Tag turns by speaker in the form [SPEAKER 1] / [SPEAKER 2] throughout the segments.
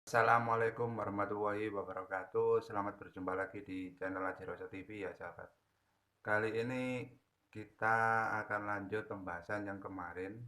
[SPEAKER 1] Assalamualaikum warahmatullahi wabarakatuh. Selamat berjumpa lagi di channel Ajirosa TV ya sahabat. Kali ini kita akan lanjut pembahasan yang kemarin.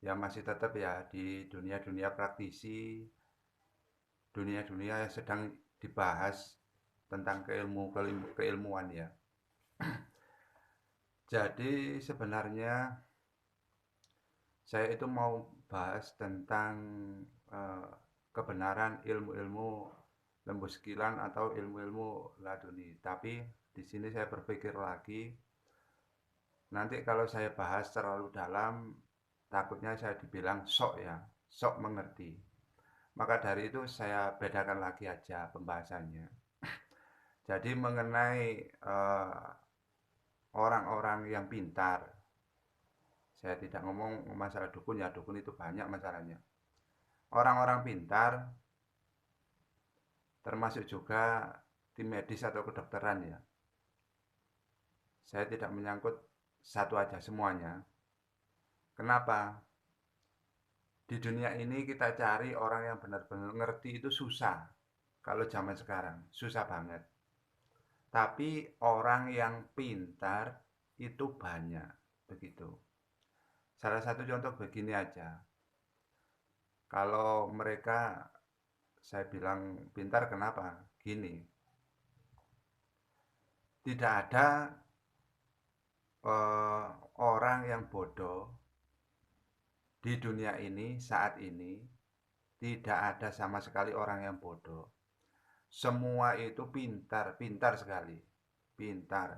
[SPEAKER 1] Ya masih tetap ya di dunia-dunia praktisi, dunia-dunia yang sedang dibahas tentang keilmuan ya. Jadi sebenarnya saya itu mau bahas tentang eh, kebenaran ilmu-ilmu lembuskilan atau ilmu-ilmu laduni. Tapi di sini saya berpikir lagi, nanti kalau saya bahas terlalu dalam, takutnya saya dibilang sok ya, sok mengerti. Maka dari itu saya bedakan lagi aja pembahasannya. Jadi mengenai orang-orang yang pintar, saya tidak ngomong masalah dukun ya, dukun itu banyak masalahnya. Orang-orang pintar, termasuk juga tim medis atau kedokteran ya. Saya tidak menyangkut satu aja semuanya. Kenapa? Di dunia ini kita cari orang yang benar-benar ngerti itu susah. Kalau zaman sekarang, susah banget. Tapi orang yang pintar itu banyak. Begitu. Salah satu contoh begini aja. Kalau mereka, saya bilang pintar kenapa? Gini, tidak ada eh, orang yang bodoh di dunia ini saat ini. Tidak ada sama sekali orang yang bodoh. Semua itu pintar, pintar sekali. Pintar.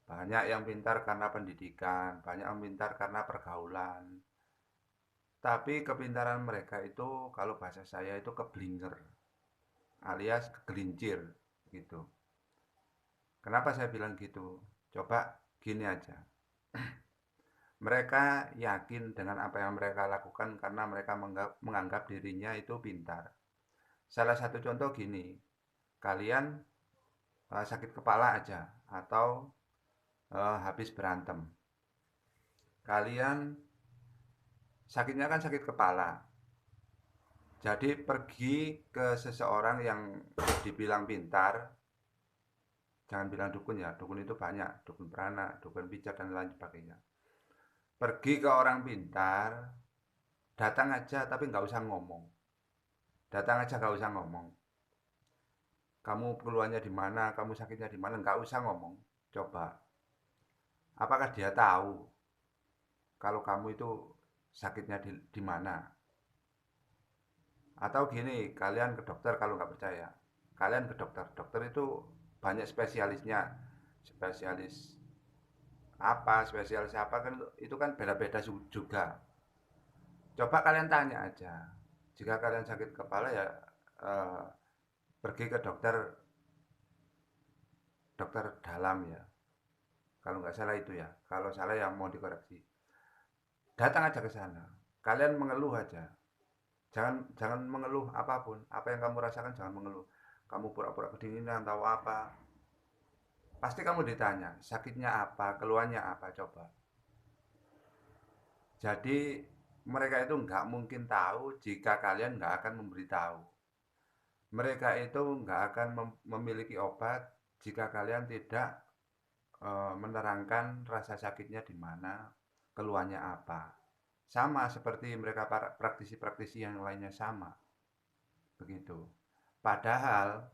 [SPEAKER 1] Banyak yang pintar karena pendidikan, banyak yang pintar karena pergaulan. Tapi kepintaran mereka itu kalau bahasa saya itu keblinger alias kegelincir gitu. Kenapa saya bilang gitu? Coba gini aja. Mereka yakin dengan apa yang mereka lakukan karena mereka menganggap dirinya itu pintar. Salah satu contoh gini, kalian sakit kepala aja atau habis berantem. Kalian sakitnya kan sakit kepala. Jadi pergi ke seseorang yang dibilang pintar, jangan bilang dukun ya, dukun itu banyak, dukun beranak, dukun pijat dan lain sebagainya. Pergi ke orang pintar, datang aja tapi nggak usah ngomong. Datang aja nggak usah ngomong. Kamu keluarnya di mana, kamu sakitnya di mana, nggak usah ngomong. Coba, apakah dia tahu kalau kamu itu sakitnya di mana? Atau gini, kalian ke dokter kalau nggak percaya. Kalian ke dokter. Dokter itu banyak spesialisnya. Spesialis apa, spesialis apa kan itu kan beda-beda juga. Coba kalian tanya aja. Jika kalian sakit kepala ya eh, pergi ke dokter dokter dalam ya. Kalau nggak salah itu ya. Kalau salah ya mau dikoreksi. Datang aja ke sana. Kalian mengeluh aja. Jangan jangan mengeluh apapun. Apa yang kamu rasakan jangan mengeluh. Kamu pura-pura kedinginan atau apa. Pasti kamu ditanya, sakitnya apa, keluhannya apa, coba. Jadi mereka itu nggak mungkin tahu jika kalian nggak akan memberitahu. Mereka itu nggak akan memiliki obat jika kalian tidak menerangkan rasa sakitnya di mana, keluhannya apa. Sama seperti mereka para praktisi-praktisi yang lainnya sama. Begitu. Padahal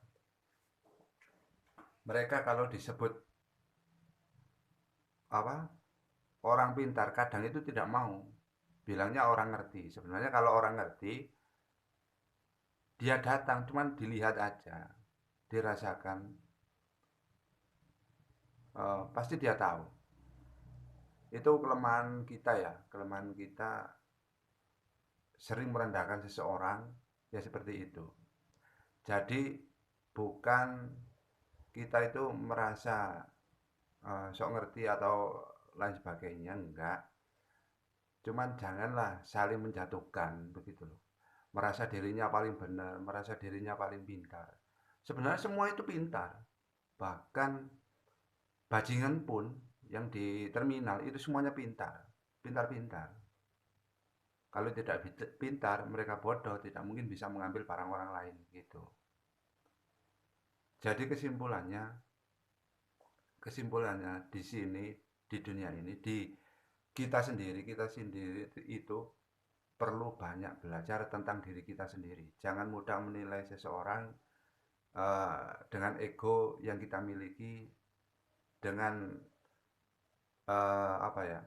[SPEAKER 1] mereka kalau disebut apa orang pintar kadang itu tidak mau bilangnya orang ngerti. Sebenarnya kalau orang ngerti dia datang cuman dilihat aja, dirasakan, pasti dia tahu. Itu kelemahan kita ya, kelemahan kita sering merendahkan seseorang ya seperti itu. Jadi bukan kita itu merasa sok ngerti atau lain sebagainya, enggak. Cuman janganlah saling menjatuhkan begitu loh. Merasa dirinya paling benar, merasa dirinya paling pintar. Sebenarnya semua itu pintar. Bahkan bajingan pun yang di terminal itu semuanya pintar. Pintar-pintar. Kalau tidak pintar, mereka bodoh, tidak mungkin bisa mengambil barang orang lain gitu. Jadi kesimpulannya di sini, di dunia ini, di kita sendiri itu perlu banyak belajar tentang diri kita sendiri. Jangan mudah menilai seseorang dengan ego yang kita miliki, dengan apa ya,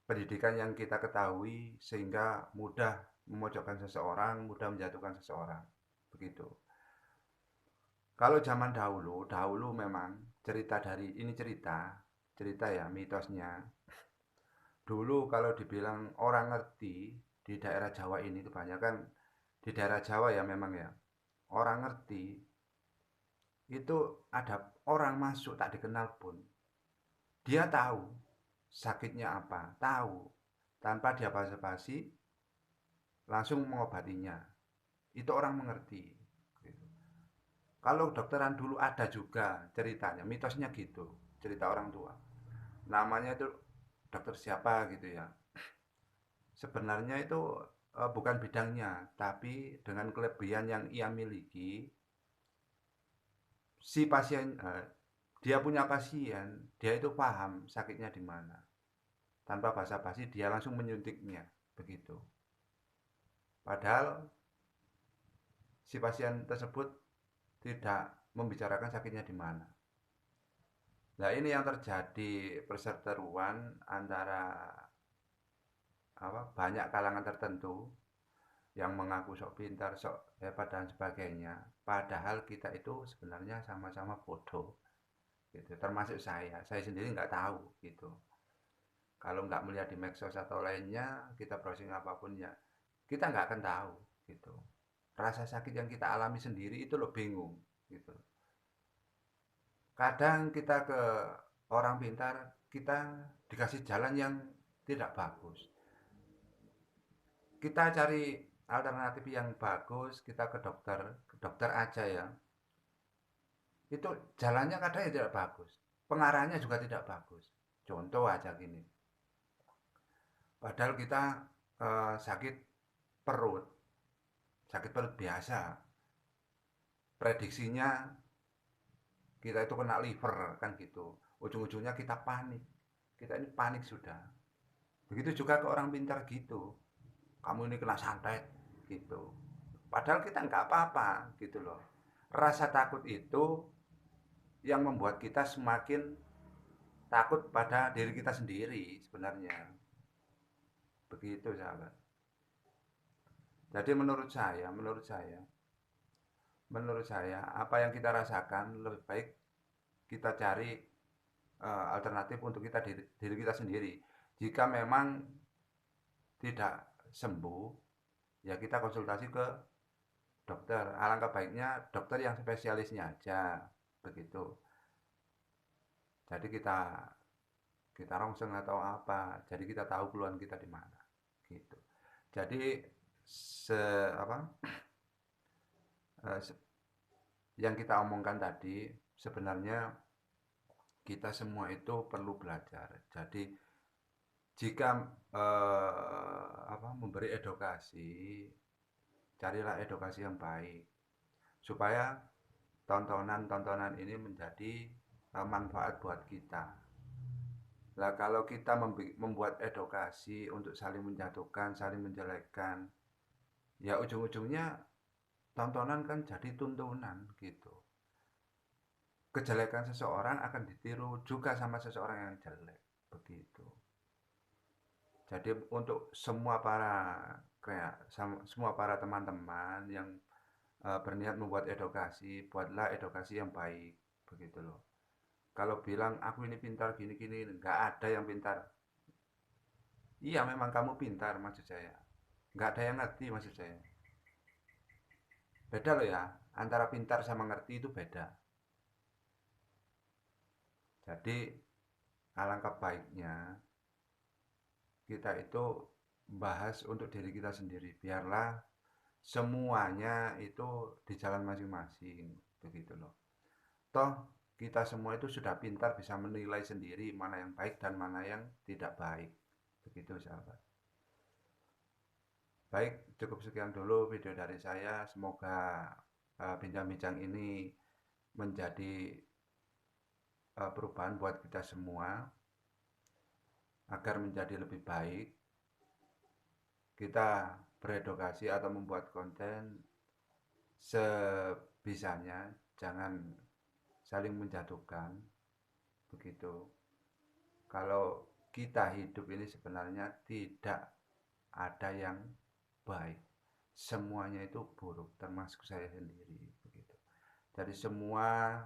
[SPEAKER 1] pendidikan yang kita ketahui, sehingga mudah memojokkan seseorang, mudah menjatuhkan seseorang. Begitu. Kalau zaman dahulu memang cerita ya, mitosnya. Dulu kalau dibilang orang ngerti di daerah Jawa ini, kebanyakan di daerah Jawa ya memang ya, orang ngerti itu ada orang masuk tak dikenal pun, dia tahu sakitnya apa, tahu tanpa dia basa-basi langsung mengobatinya. Itu orang mengerti. Gitu. Kalau dokteran dulu ada juga ceritanya, mitosnya gitu, cerita orang tua. Namanya itu dokter siapa gitu ya. Sebenarnya itu bukan bidangnya, tapi dengan kelebihan yang ia miliki, si pasien dia punya pasien, dia itu paham sakitnya di mana. Tanpa basa-basi dia langsung menyuntiknya, begitu. Padahal si pasien tersebut tidak membicarakan sakitnya di mana. Nah, ini yang terjadi perseteruan antara banyak kalangan tertentu yang mengaku sok pintar, sok hebat dan sebagainya. Padahal kita itu sebenarnya sama-sama bodoh. Gitu. Termasuk saya sendiri nggak tahu gitu. Kalau nggak melihat di medsos atau lainnya, kita browsing apapun ya, kita nggak akan tahu gitu. Rasa sakit yang kita alami sendiri itu loh bingung gitu. Kadang kita ke orang pintar, kita dikasih jalan yang tidak bagus. Kita cari alternatif yang bagus, kita ke dokter aja ya. Itu jalannya kadang ya tidak bagus. Pengarahnya juga tidak bagus. Contoh aja gini. Padahal kita sakit perut, sakit perut biasa. Prediksinya kita itu kena liver kan gitu. Ujung-ujungnya kita panik. Kita ini panik sudah. Begitu juga ke orang pintar gitu. Kamu ini kena santet gitu. Padahal kita nggak apa-apa gitu loh. Rasa takut itu yang membuat kita semakin takut pada diri kita sendiri sebenarnya. Begitu sahabat. Jadi menurut saya apa yang kita rasakan lebih baik kita cari alternatif untuk diri kita sendiri. Jika memang tidak sembuh, ya kita konsultasi ke dokter. Alangkah baiknya dokter yang spesialisnya aja, begitu. Jadi kita rongseng atau apa, jadi kita tahu keluhan kita di mana, gitu. Jadi se apa yang kita omongkan tadi sebenarnya kita semua itu perlu belajar. Jadi jika memberi edukasi, carilah edukasi yang baik supaya tontonan-tontonan ini menjadi manfaat buat kita. Nah, kalau kita membuat edukasi untuk saling menjatuhkan, saling menjelekkan, ya ujung-ujungnya tontonan kan jadi tuntunan gitu. Kejelekan seseorang akan ditiru juga sama seseorang yang jelek, begitu. Jadi untuk semua para teman-teman yang berniat membuat edukasi, buatlah edukasi yang baik, begitu loh. Kalau bilang aku ini pintar gini-gini, nggak ada yang pintar. Iya memang kamu pintar maksud saya. Nggak ada yang ngerti maksud saya. Beda loh ya, antara pintar sama ngerti itu beda. Jadi alangkah baiknya kita itu bahas untuk diri kita sendiri. Biarlah semuanya itu di jalan masing-masing, begitu loh. Toh kita semua itu sudah pintar bisa menilai sendiri mana yang baik dan mana yang tidak baik. Begitu sahabat. Baik, cukup sekian dulu video dari saya. Semoga bincang-bincang ini menjadi perubahan buat kita semua agar menjadi lebih baik. Kita beredukasi atau membuat konten sebisanya, jangan saling menjatuhkan begitu. Kalau kita hidup ini sebenarnya tidak ada yang baik, semuanya itu buruk, termasuk saya sendiri begitu. Jadi semua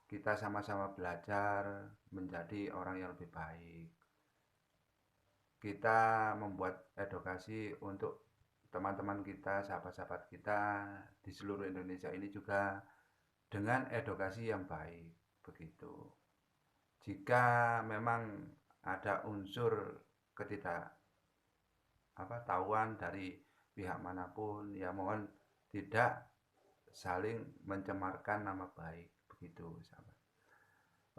[SPEAKER 1] kita sama-sama belajar menjadi orang yang lebih baik. Kita membuat edukasi untuk teman-teman kita, sahabat-sahabat kita di seluruh Indonesia ini juga dengan edukasi yang baik begitu. Jika memang ada unsur ketidak tahuan dari pihak manapun, ya mohon tidak saling mencemarkan nama baik begitu, sahabat.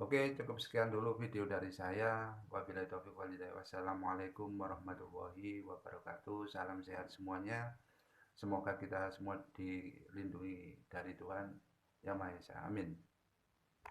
[SPEAKER 1] Oke, cukup sekian dulu video dari saya. Wabillahi taufiq wal hidayah. Wassalamualaikum warahmatullahi wabarakatuh. Salam sehat semuanya. Semoga kita semua dilindungi dari Tuhan Yang Maha Esa. Amin.